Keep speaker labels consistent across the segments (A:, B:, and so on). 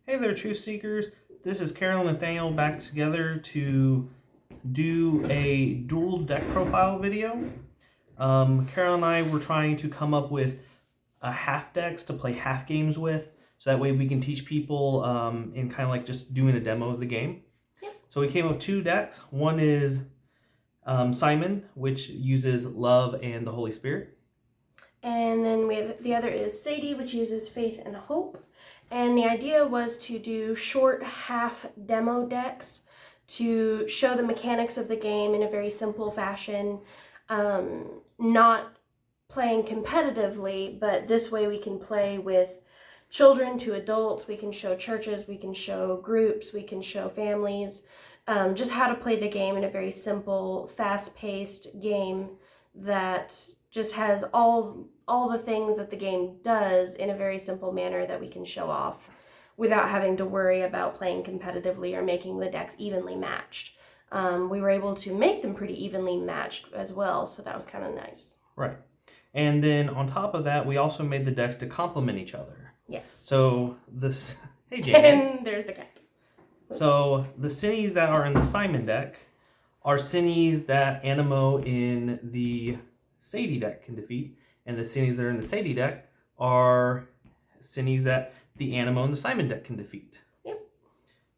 A: Hey there, Truth Seekers. This is Carol and Nathaniel back together to do a dual deck profile video. Carol and I were trying to come up with half decks to play half games with, so that way we can teach people in kind of like just doing a demo of the game.
B: Yep.
A: So we came up with two decks. One is Simon, which uses love and the Holy Spirit.
B: And then the other is Sadie, which uses faith and hope. And the idea was to do short half demo decks to show the mechanics of the game in a very simple fashion, not playing competitively, but this way we can play with children to adults, we can show churches, we can show groups, we can show families, just how to play the game in a very simple, fast-paced game that just has all the things that the game does in a very simple manner that we can show off without having to worry about playing competitively or making the decks evenly matched. We were able to make them pretty evenly matched as well, so that was kind of nice.
A: Right. And then on top of that, we also made the decks to complement each other.
B: Yes.
A: So this... Hey, Jamie.
B: And there's the cat.
A: So the Cinnies that are in the Simon deck are Cinnies that Animo in the Sadie deck can defeat, and the Cinnies that are in the Sadie deck are Cinnies that the Animo and the Simon deck can defeat.
B: Yep.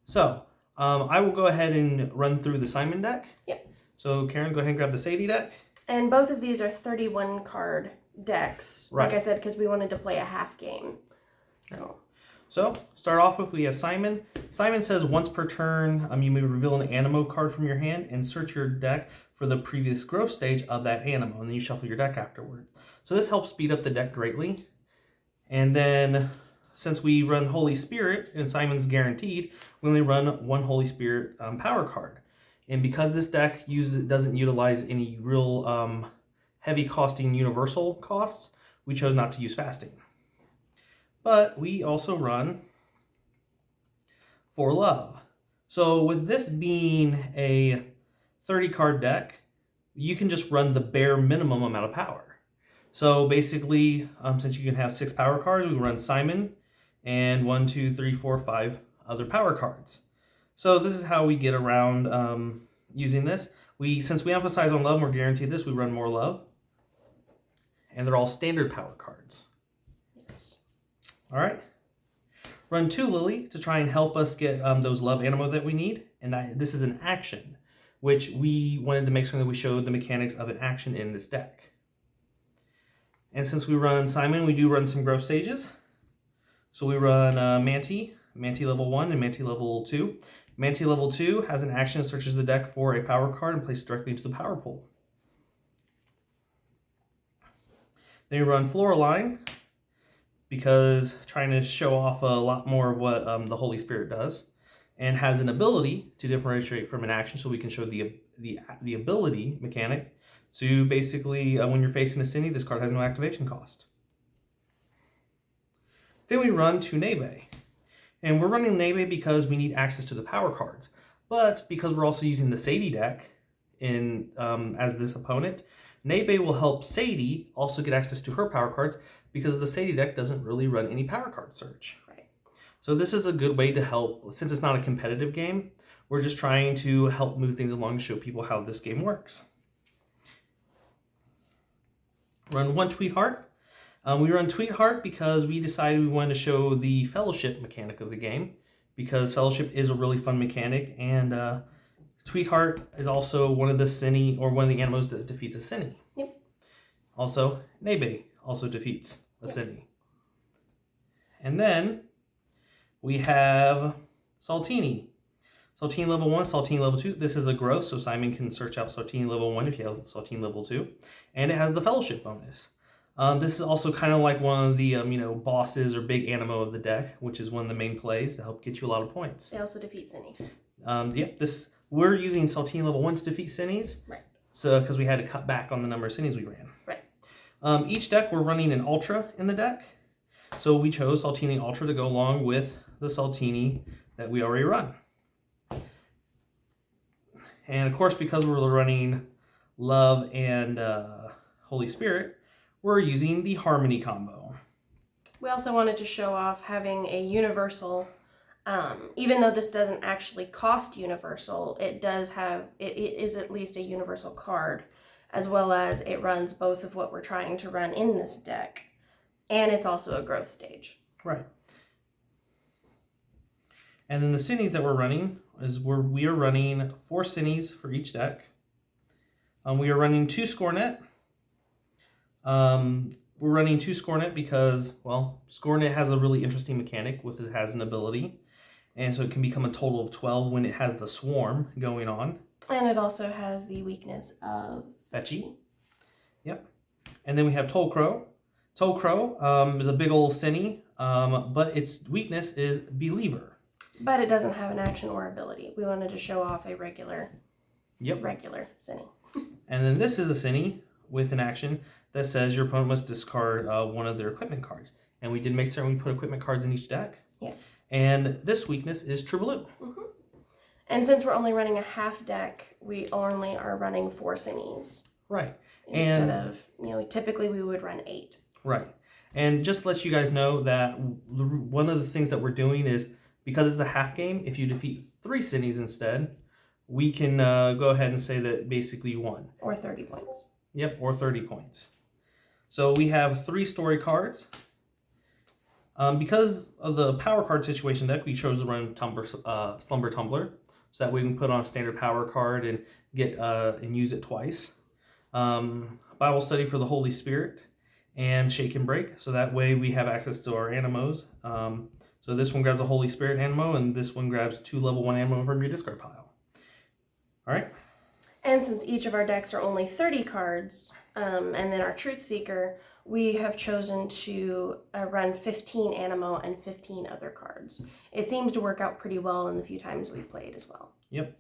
A: So I will go ahead and run through the Simon deck.
B: Yep.
A: So Karen, go ahead and grab the Sadie deck.
B: And both of these are 31 card decks,
A: Right.
B: like I said, because we wanted to play a half game.
A: So, start off with, we have Simon. Simon says once per turn, you may reveal an Animo card from your hand and search your deck for the previous growth stage of that Animo, and then you shuffle your deck afterwards. So this helps speed up the deck greatly. And then, since we run Holy Spirit, and Simon's guaranteed, we only run one Holy Spirit power card. And because this deck doesn't utilize any real heavy costing universal costs, we chose not to use fasting. But we also run for love. So with this being a 30 card deck, you can just run the bare minimum amount of power. So basically, since you can have 6 power cards, we run Simon and 1, 2, 3, 4, 5 other power cards. So this is how we get around using this. Since we emphasize on love and we're guaranteed this, we run more love. And they're all standard power cards. All right, run 2 Lily to try and help us get those love Animo that we need. And this is an action, which we wanted to make sure that we showed the mechanics of an action in this deck. And since we run Simon, we do run some growth stages. So we run Manti level 1 and Manti level 2. Manti level 2 has an action that searches the deck for a power card and places it directly into the power pool. Then we run Floraline, because trying to show off a lot more of what the Holy Spirit does, and has an ability to differentiate from an action, so we can show the ability mechanic to basically, when you're facing a Cinny, this card has no activation cost. Then we run to Nebe, and we're running Nebe because we need access to the power cards, but because we're also using the Sadie deck as this opponent, Nebe will help Sadie also get access to her power cards, because the Sadie deck doesn't really run any power card search.
B: Right.
A: So this is a good way to help, since it's not a competitive game, we're just trying to help move things along to show people how this game works. Run 1 Tweetheart. We run Tweetheart because we decided we wanted to show the fellowship mechanic of the game, because fellowship is a really fun mechanic, and Tweetheart is also one of the Cinny, or one of the Animos that defeats a Cinny.
B: Yep.
A: Also, Nebe also defeats a Cinny. And then we have Saltini. Saltini level 1, Saltini level 2. This is a growth, so Simon can search out Saltini level 1 if you have Saltini level 2. And it has the fellowship bonus. This is also kind of like one of the bosses or big Animo of the deck, which is one of the main plays to help get you a lot of points.
B: They also defeat Cinnies.
A: Yep, we're using Saltini level 1 to defeat Cinnies.
B: Right.
A: So because we had to cut back on the number of Cinnies we ran.
B: Right.
A: Each deck, we're running an Ultra in the deck. So we chose Saltini Ultra to go along with the Saltini that we already run. And of course, because we're running Love and Holy Spirit, we're using the Harmony combo.
B: We also wanted to show off having a universal Even though this doesn't actually cost universal, it is at least a universal card, as well as it runs both of what we're trying to run in this deck, and it's also a growth stage.
A: Right. And then the cities that we're running is we are running 4 cities for each deck. We are running 2 Scorenet. We're running 2 Scorenet because, well, Scorenet has a really interesting mechanic with it has an ability. And so it can become a total of 12 when it has the swarm going on.
B: And it also has the weakness of
A: Fetchy. Yep. And then we have Toll Crow. Toll Crow is a big old Cine, but its weakness is Believer.
B: But it doesn't have an action or ability. We wanted to show off a regular Cine.
A: And then this is a Cine with an action that says your opponent must discard one of their equipment cards. And we did make certain we put equipment cards in each deck.
B: Yes.
A: And this weakness is True Blue.
B: Mm-hmm. And since we're only running a half deck, we only are running 4 Cines.
A: Right.
B: Instead of, typically we would run 8.
A: Right. And just to let you guys know that one of the things that we're doing is, because it's a half game, if you defeat 3 Cines instead, we can go ahead and say that basically you won.
B: Or 30 points.
A: Yep, or 30 points. So we have 3 story cards. Because of the power card situation deck, we chose to run Slumber Tumbler, so that way we can put on a standard power card and get and use it twice. Bible Study for the Holy Spirit, and Shake and Break, so that way we have access to our Animos. So this one grabs a Holy Spirit Animo, and this one grabs 2 level 1 Animo from your discard pile. All right.
B: And since each of our decks are only 30 cards, and then our Truth Seeker, we have chosen to run 15 Animo and 15 other cards. It seems to work out pretty well in the few times we've played as well.
A: Yep.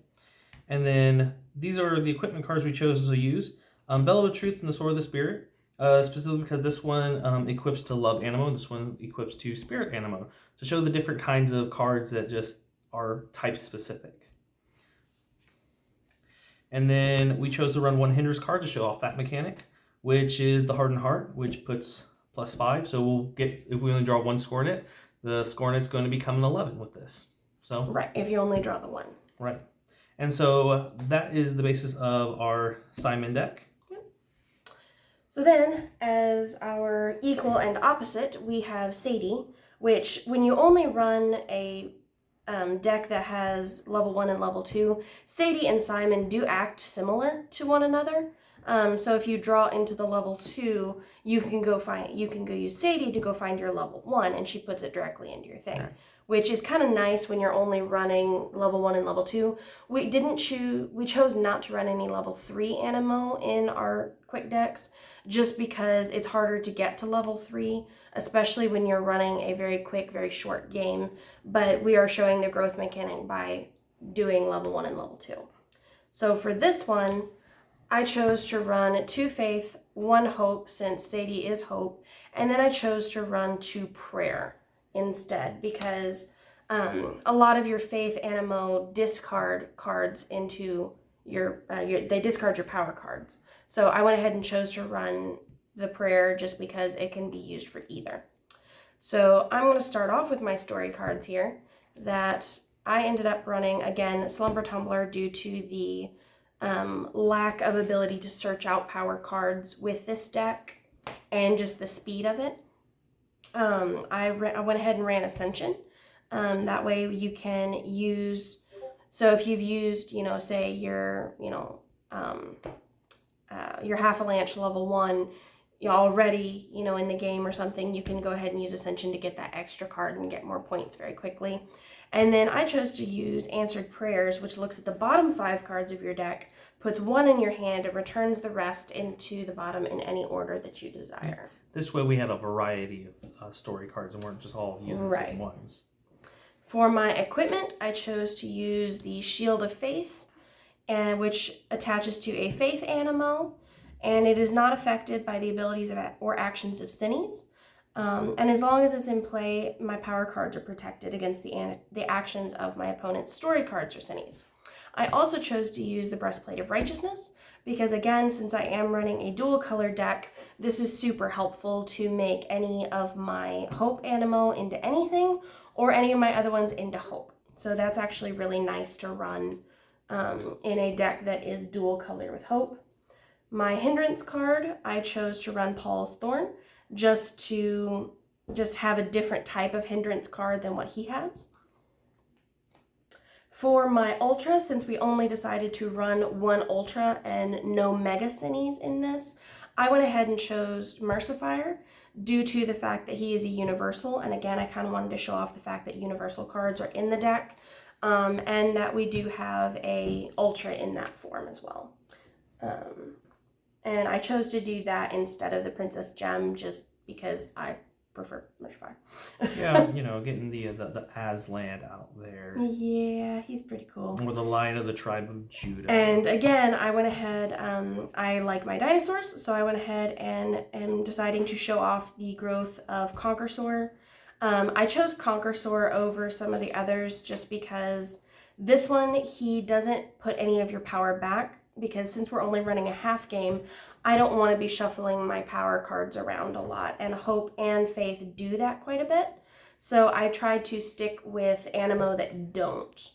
A: And then these are the equipment cards we chose to use. Bellow of Truth and the Sword of the Spirit, specifically because this one equips to Love Animo, and this one equips to Spirit Animo, to show the different kinds of cards that just are type specific. And then we chose to run 1 Hinders card to show off that mechanic, which is the Hardened Heart, which puts +5. So we'll get, if we only draw 1 Scorenet, the Scorenet's going to become an 11 with this. So
B: right, if you only draw the 1.
A: Right. And so that is the basis of our Simon deck.
B: Yep. So then, as our equal and opposite, we have Sadie, which when you only run a deck that has level 1 and level 2, Sadie and Simon do act similar to one another. So if you draw into the level 2, you can go use Sadie to go find your level 1, and she puts it directly into your thing, which is kind of nice when you're only running level 1 and level 2. We chose not to run any level 3 Animo in our quick decks, just because it's harder to get to level 3, especially when you're running a very quick, very short game. But we are showing the growth mechanic by doing level 1 and level 2. So for this one, I chose to run 2 Faith, 1 Hope, since Sadie is Hope, and then I chose to run 2 Prayer instead, because a lot of your Faith Animo discard cards into they discard your power cards. So I went ahead and chose to run the Prayer just because it can be used for either. So I'm going to start off with my story cards here that I ended up running, again, Slumber Tumbler, due to the lack of ability to search out power cards with this deck and just the speed of it. I went ahead and ran Ascension. That way you can use, so if you've used, say your Half-Avalanche level 1 already, in the game or something, you can go ahead and use Ascension to get that extra card and get more points very quickly. And then I chose to use Answered Prayers, which looks at the bottom 5 cards of your deck, puts 1 in your hand, and returns the rest into the bottom in any order that you desire.
A: This way we had a variety of story cards and weren't just all using the same ones.
B: For my equipment, I chose to use the Shield of Faith, which attaches to a Faith Animo, and it is not affected by the abilities or actions of Cines. And as long as it's in play, my power cards are protected against the actions of my opponent's story cards or Cines. I also chose to use the Breastplate of Righteousness because, again, since I am running a dual color deck, this is super helpful to make any of my Hope Animo into anything or any of my other ones into Hope. So that's actually really nice to run in a deck that is dual color with Hope. My hindrance card, I chose to run Paul's Thorn just to have a different type of hindrance card than what he has. For my Ultra, since we only decided to run one Ultra and no Mega Cinis in this, I went ahead and chose Mercifier due to the fact that he is a Universal. And again, I kind of wanted to show off the fact that Universal cards are in the deck and that we do have a Ultra in that form as well. And I chose to do that instead of the Princess Gem just because I prefer Mercifier.
A: Yeah, getting the Aslan out there.
B: Yeah, he's pretty cool.
A: Or the Lion of the Tribe of Judah.
B: And again, I went ahead, I like my dinosaurs, so I went ahead and am deciding to show off the growth of Conquersaur. I chose Conquersaur over some of the others just because this one, he doesn't put any of your power back, because since we're only running a half game, I don't want to be shuffling my power cards around a lot, and Hope and Faith do that quite a bit. So I tried to stick with Animo that don't.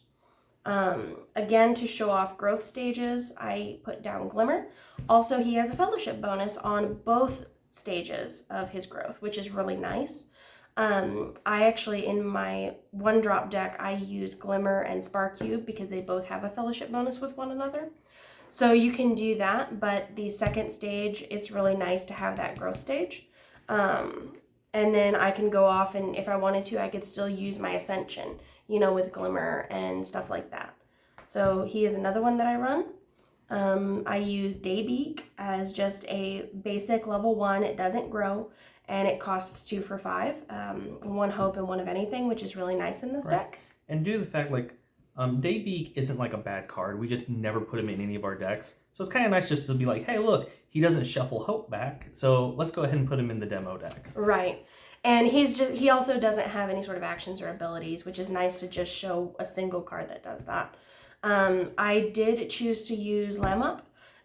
B: Again, to show off growth stages, I put down Glimmer. Also, he has a fellowship bonus on both stages of his growth, which is really nice. I actually, in my one drop deck, I use Glimmer and Sparcube because they both have a fellowship bonus with one another. So you can do that, but the second stage, it's really nice to have that growth stage. And then I can go off, and if I wanted to, I could still use my Ascension, with Glimmer and stuff like that. So he is another one that I run. I use Daybeak as just a basic level 1. It doesn't grow, and it costs 2 for 5. 1 Hope and 1 of anything, which is really nice in this deck.
A: And due to the fact, Daybeak isn't like a bad card. We just never put him in any of our decks. So it's kind of nice just to be like, hey, look, he doesn't shuffle Hope back. So let's go ahead and put him in the demo deck.
B: Right. And he also doesn't have any sort of actions or abilities, which is nice to just show a single card that does that. I did choose to use Lamup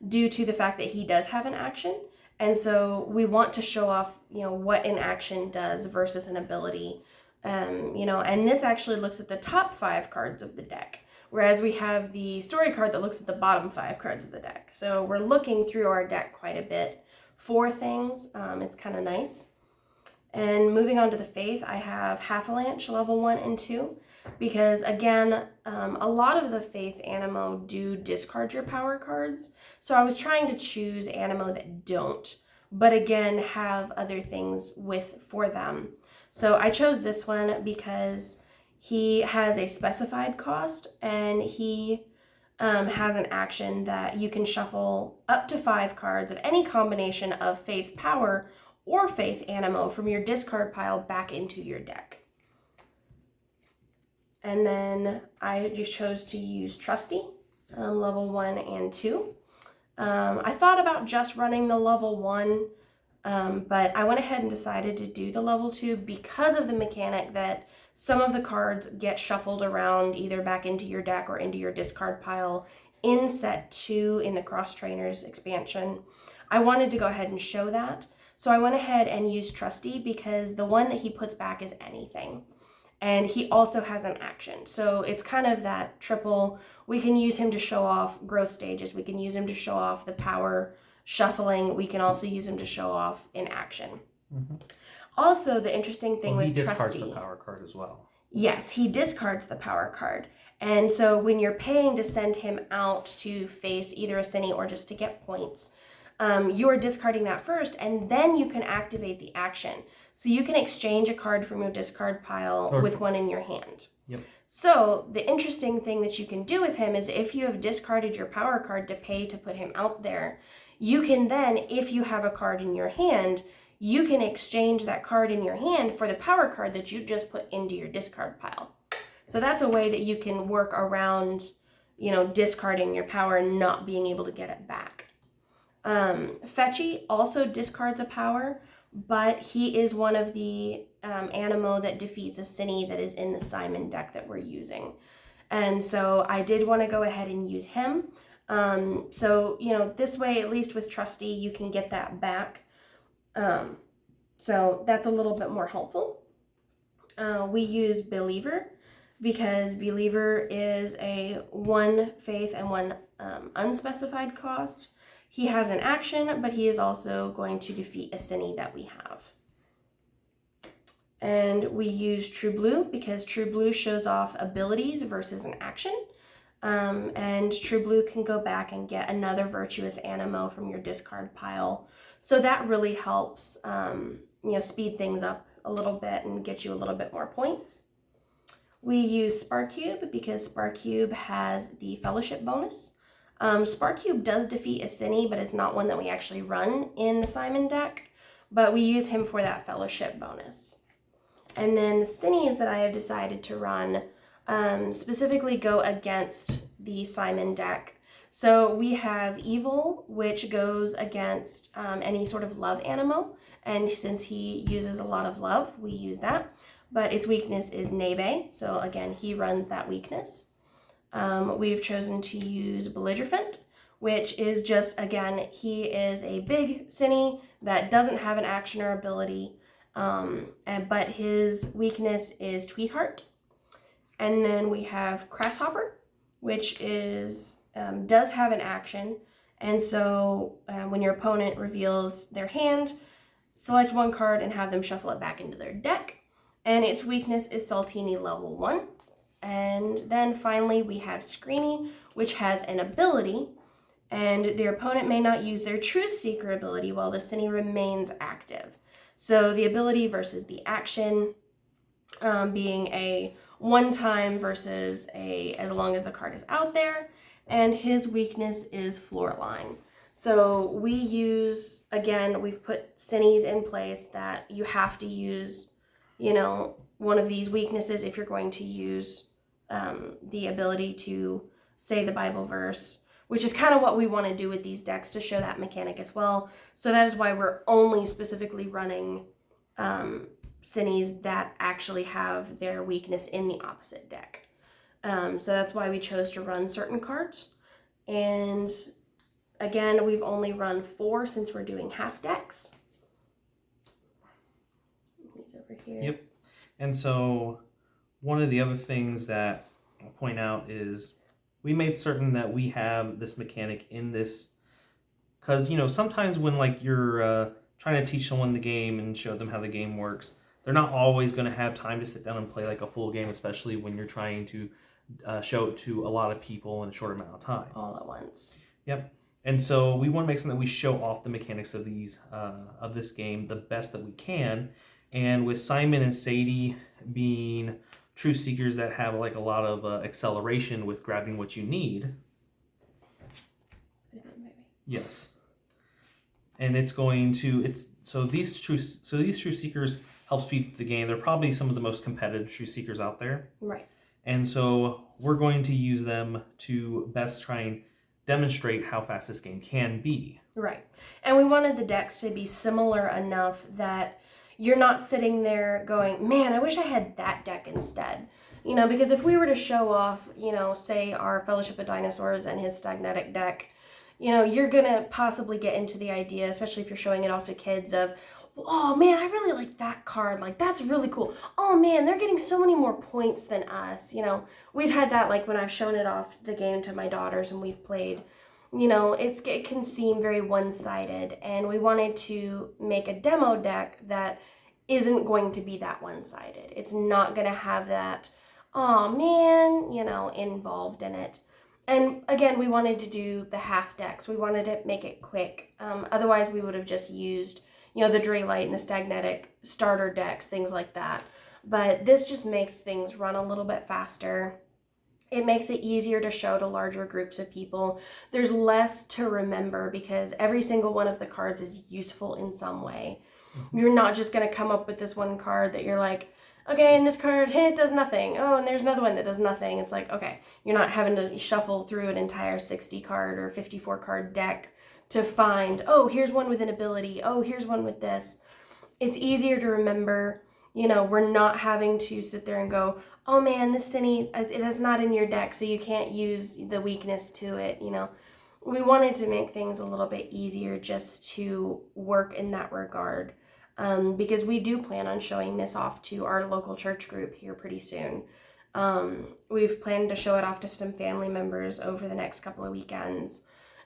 B: due to the fact that he does have an action. And so we want to show off, what an action does versus an ability. And this actually looks at the top 5 cards of the deck, whereas we have the story card that looks at the bottom 5 cards of the deck. So we're looking through our deck quite a bit for things. It's kind of nice. And moving on to the Faith, I have Hafalanche level 1 and 2, because again, a lot of the Faith Animo do discard your power cards. So I was trying to choose Animo that don't, but again, have other things for them. So I chose this one because he has a specified cost, and he has an action that you can shuffle up to 5 cards of any combination of Faith Power or Faith Animo from your discard pile back into your deck. And then I just chose to use Trusty, level 1 and 2. I thought about just running the level 1, but I went ahead and decided to do the level 2 because of the mechanic that some of the cards get shuffled around either back into your deck or into your discard pile in set 2 in the Crosstrainers expansion. I wanted to go ahead and show that. So I went ahead and used Trusty because the one that he puts back is anything. And he also has an action. So it's kind of that triple. We can use him to show off growth stages. We can use him to show off the power shuffling. We can also use him to show off in action. Mm-hmm. Also, the interesting thing with Trusty...
A: he discards the power card as well.
B: Yes, he discards the power card. And so when you're paying to send him out to face either a Cine or just to get points, you are discarding that first, and then you can activate the action. So you can exchange a card from your discard pile with one in your hand.
A: Yep.
B: So the interesting thing that you can do with him is if you have discarded your power card to pay to put him out there, you can then, if you have a card in your hand, you can exchange that card in your hand for the power card that you just put into your discard pile. So that's a way that you can work around, discarding your power and not being able to get it back. Fetchy also discards a power, but he is one of the Animo that defeats a Cine that is in the Simon deck that we're using. And so I did want to go ahead and use him. So, this way, at least with Trusty, you can get that back. So that's a little bit more helpful. We use Believer because Believer is a 1 faith and 1 unspecified cost. He has an action, but he is also going to defeat a Cine that we have. And we use True Blue because True Blue shows off abilities versus an action. And True Blue can go back and get another Virtuous Animo from your discard pile. So that really helps, speed things up a little bit and get you a little bit more points. We use Sparcube because Sparcube has the Fellowship bonus. Sparcube does defeat a Cine, but it's not one that we actually run in the Simon deck, but we use him for that Fellowship bonus. And then the Cines that I have decided to run specifically go against the Simon deck. So we have Evil, which goes against any sort of love animo, and since he uses a lot of love, we use that. But its weakness is Nebe, so again, he runs that weakness. We've chosen to use Belligerent, which is just, again, he is a big Cine that doesn't have an action or ability, but his weakness is Tweetheart. And then we have Crasshopper, which is does have an action, and so when your opponent reveals their hand, select 1 card and have them shuffle it back into their deck. And its weakness is Saltini level 1. And then finally we have Screeny, which has an ability, and their opponent may not use their Truth Seeker ability while the Cine remains active. So the ability versus the action being a 1-time versus as long as the card is out there, and his weakness is Floorline. So we use, again, we've put Cines in place that you have to use, one of these weaknesses if you're going to use the ability to say the Bible verse, which is kind of what we want to do with these decks to show that mechanic as well. So that is why we're only specifically running Cines that actually have their weakness in the opposite deck. So that's why we chose to run certain cards. And again, we've only run 4 since we're doing half decks. He's over here.
A: Yep. And so one of the other things that I'll point out is we made certain that we have this mechanic in this, because sometimes when you're trying to teach someone the game and show them how the game works, they're not always going to have time to sit down and play a full game, especially when you're trying to show it to a lot of people in a short amount of time.
B: All at once.
A: Yep. And so we want to make sure that we show off the mechanics of this game the best that we can. And with Simon and Sadie being Truth Seekers that have a lot of acceleration with grabbing what you need. Yes. And it's going to these Truth Seekers help speed the game. They're probably some of the most competitive Truth Seekers out there.
B: Right.
A: And so we're going to use them to best try and demonstrate how fast this game can be.
B: Right. And we wanted the decks to be similar enough that you're not sitting there going, man, I wish I had that deck instead. Because if we were to show off, say our Fellowship of Dinosaurs and his Stagnetic deck, you're going to possibly get into the idea, especially if you're showing it off to kids, of, oh man, I really like that card. That's really cool. Oh man, they're getting so many more points than us. We've had that when I've shown it off the game to my daughters and we've played. It can seem very one-sided, and we wanted to make a demo deck that isn't going to be that one-sided. It's not going to have that, oh man, involved in it. And again, we wanted to do the half decks. We wanted to make it quick. Otherwise, we would have just used, the Draylight and the Stagnetic starter decks, things like that. But this just makes things run a little bit faster. It makes it easier to show to larger groups of people. There's less to remember because every single one of the cards is useful in some way. You're not just going to come up with this one card that you're like, okay, and this card, it does nothing. Oh, and there's another one that does nothing. It's like, okay, you're not having to shuffle through an entire 60 card or 54 card deck to find, oh, here's one with an ability. Oh, here's one with this. It's easier to remember. we're not having to sit there and go, oh man, this city, that's not in your deck, so you can't use the weakness to it. We wanted to make things a little bit easier just to work in that regard, because we do plan on showing this off to our local church group here pretty soon. We've planned to show it off to some family members over the next couple of weekends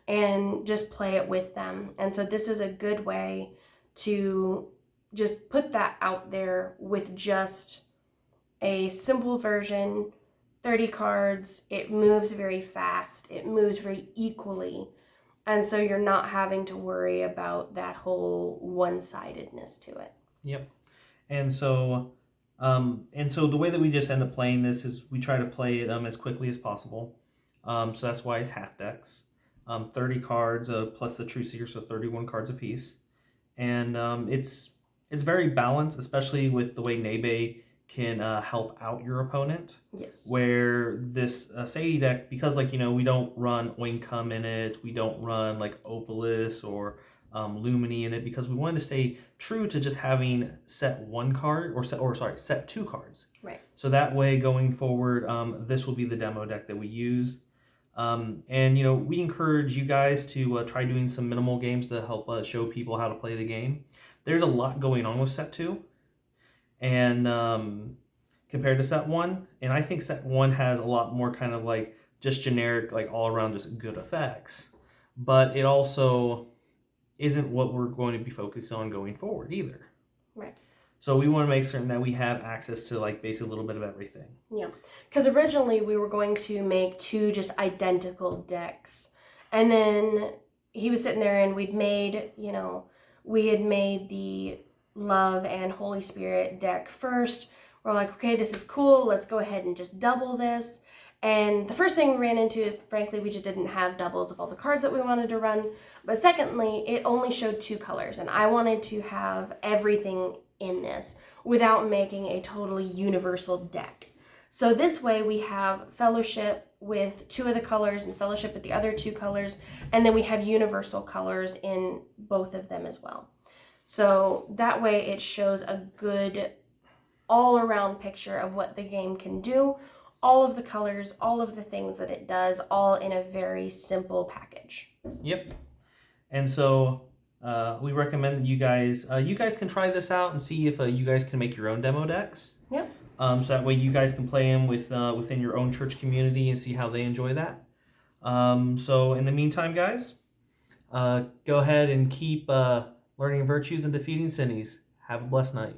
B: and just play it with them. And so this is a good way to just put that out there with just a simple version, 30 cards. It moves very fast. It moves very equally. And so you're not having to worry about that whole one-sidedness to it.
A: Yep. And so the way that we just end up playing this is we try to play it as quickly as possible. So that's why it's half decks. 30 cards plus the True Seeker, so 31 cards apiece. And it's very balanced, especially with the way Nebe can help out your opponent.
B: Yes.
A: Where this Sadie deck, because we don't run Oincum in it, we don't run like Opolis or Lumini in it, because we wanted to stay true to just having set two cards.
B: Right.
A: So that way, going forward, this will be the demo deck that we use. And we encourage you guys to try doing some minimal games to help show people how to play the game. There's a lot going on with set 2, and compared to set 1, and I think set 1 has a lot more kind of like just generic, like all around just good effects, but it also isn't what we're going to be focused on going forward either.
B: Right.
A: So we want to make certain that we have access to like basically a little bit of everything.
B: Yeah, because originally we were going to make 2 just identical decks, and then he was sitting there and we had made the Love and Holy Spirit deck first. We're like, okay, this is cool, let's go ahead and just double this. And the first thing we ran into is, frankly, we just didn't have doubles of all the cards that we wanted to run. But secondly, it only showed 2 colors, and I wanted to have everything in this without making a totally universal deck. So this way we have Fellowship with 2 of the colors and Fellowship with the other 2 colors, and then we have universal colors in both of them as well. So that way it shows a good all-around picture of what the game can do, all of the colors, all of the things that it does, all in a very simple package.
A: Yep. And so we recommend that you guys can try this out and see if you guys can make your own demo decks.
B: Yep.
A: So that way you guys can play them within your own church community and see how they enjoy that. So in the meantime, guys, go ahead and keep learning virtues and defeating sinnies. Have a blessed night.